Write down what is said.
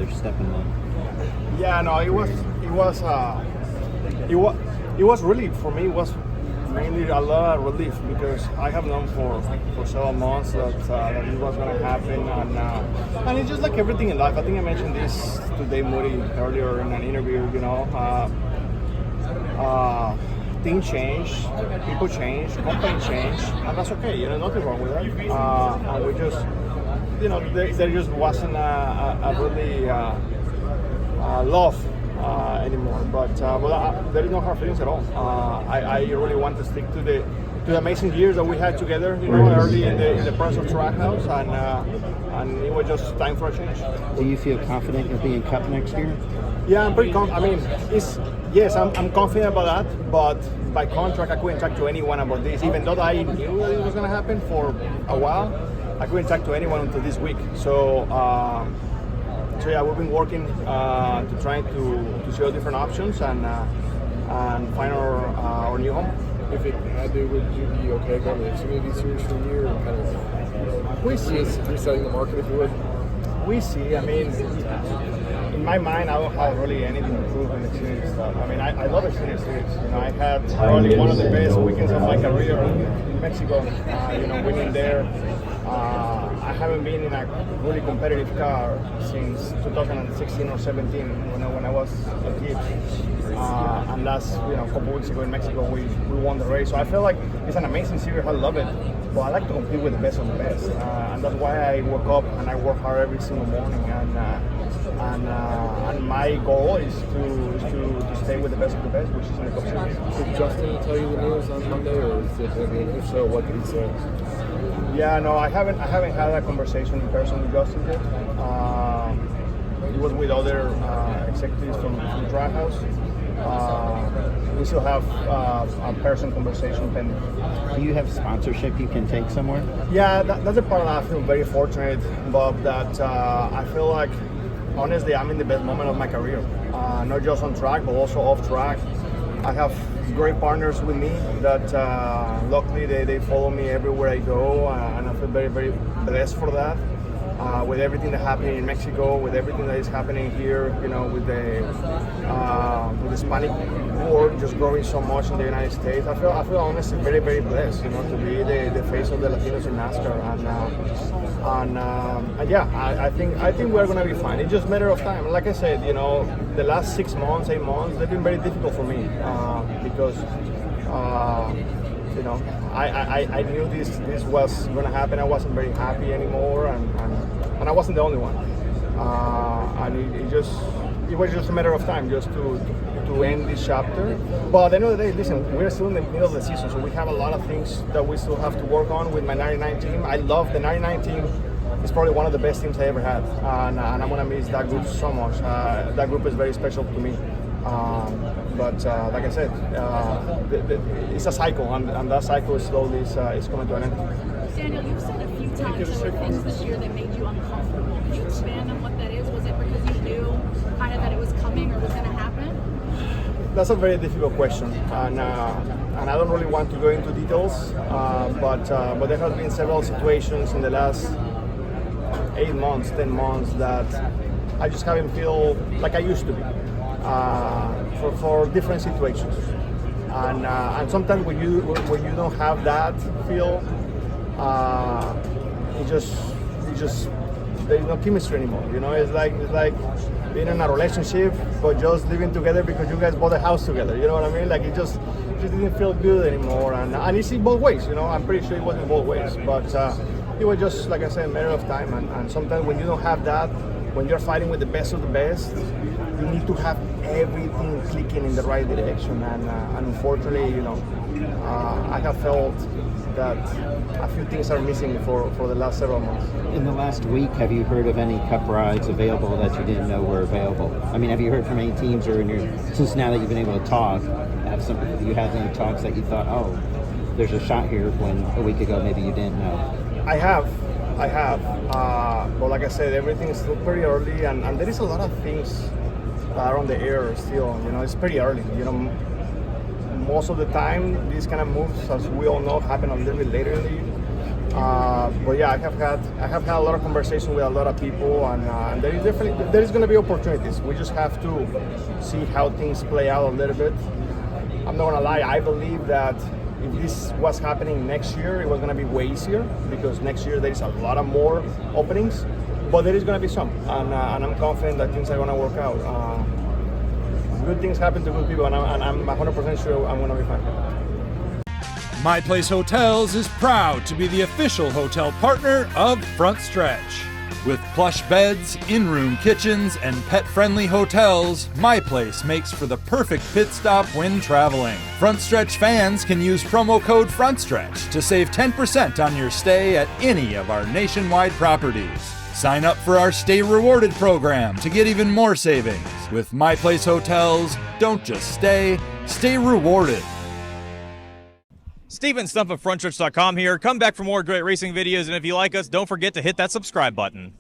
first step in that? Yeah, no, it was really, for me, it was mainly a lot of relief because I have known for several months that it was going to happen, and it's just like everything in life. I think I mentioned this to Dave Moody earlier in an interview. Things change, people change, company change, and that's okay. Nothing wrong with that. And we just, there just wasn't a really love anymore. But there is no hard feelings at all. I really want to stick to the amazing years that we had together. Early in the process of Trackhouse, and it was just time for a change. Do you feel confident you'll be in Cup next year? Yeah, I'm pretty confident. Yes, I'm confident about that, but by contract, I couldn't talk to anyone about this. Even though I knew that it was going to happen for a while, I couldn't talk to anyone until this week. So yeah, we've been working to try to show different options and find our new home. If it had to, would you be okay going to the Xfinity Series for a year and kind of resetting the market, if you would? We see. In my mind, I don't have really anything to prove in the Xfinity stuff. I love the Xfinity Series. I had probably one of the best weekends of my career in Mexico. Winning there. I haven't been in a really competitive car since 2016 or 17 when I was a kid. And last, a couple weeks ago in Mexico, we won the race. So I feel like it's an amazing series. I love it. But I like to compete with the best of the best. And that's why I woke up and I work hard every single morning. And my goal is to stay with the best of the best, which is in the Cup Series. Did Justin tell you the news on Monday, or if so, what did he say? Yeah, no, I haven't had a conversation in person with Justin yet. He was with other executives from Trackhouse. We still have a person conversation pending. Do you have sponsorship you can take somewhere? Yeah, that's the part that I feel very fortunate, Bob, that I feel like, honestly, I'm in the best moment of my career. Not just on track, but also off track. I have great partners with me that luckily they follow me everywhere I go, and I feel very, very blessed for that. With everything that happened in Mexico, with everything that is happening here, with the Hispanic world just growing so much in the United States, I feel honestly very, very blessed, to be the face of the Latinos in NASCAR, and yeah, I think we're gonna be fine. It's just a matter of time. Like I said, the last 6 months, 8 months, they've been very difficult for me because. I knew this was going to happen. I wasn't very happy anymore, and I wasn't the only one. And it was just a matter of time just to end this chapter. But at the end of the day, listen, we're still in the middle of the season, so we have a lot of things that we still have to work on with my 99 team. I love the 99 team. It's probably one of the best teams I ever had, and I'm going to miss that group so much. That group is very special to me. But like I said, it's a cycle, and that cycle is slowly is coming to an end. Daniel, you've said a few times there were things this year that made you uncomfortable. Could you expand on what that is? Was it because you knew kind of that it was coming or was going to happen? That's a very difficult question, and I don't really want to go into details. But there have been several situations in the last 8 months, 10 months that I just haven't feel like I used to be. For different situations, and sometimes when you don't have that feel, it just there's no chemistry anymore. It's like being in a relationship but just living together because you guys bought a house together. You know what I mean? Like it just didn't feel good anymore, and it's in both ways. I'm pretty sure it was in both ways, but it was just, like I said, a matter of time. And sometimes when you don't have that, when you're fighting with the best of the best, you need to have everything clicking in the right direction, and unfortunately, I have felt that a few things are missing for the last several months. In the last week, have you heard of any Cup rides available that you didn't know were available? Have you heard from any teams, or since now that you've been able to talk, you had any talks that you thought, oh, there's a shot here when a week ago maybe you didn't know? I have. But like I said, everything is still pretty early, and there is a lot of things that are on the air still. It's pretty early. Most of the time, these kind of moves, as we all know, happen a little bit later in the year. But yeah, I have had a lot of conversation with a lot of people, and there is going to be opportunities. We just have to see how things play out a little bit. I'm not gonna lie, I believe that if this was happening next year, it was gonna be way easier, because next year there is a lot of more openings, but there is gonna be some, and I'm confident that things are gonna work out. Good things happen to good people, and I'm 100% sure I'm gonna be fine. My Place Hotels is proud to be the official hotel partner of Frontstertch. With plush beds, in-room kitchens, and pet-friendly hotels, My Place makes for the perfect pit stop when traveling. Frontstertch fans can use promo code Frontstertch to save 10% on your stay at any of our nationwide properties. Sign up for our Stay Rewarded program to get even more savings. With My Place Hotels, don't just stay, stay rewarded. Steven Stump of Frontstertch.com here. Come back for more great racing videos, and if you like us, don't forget to hit that subscribe button.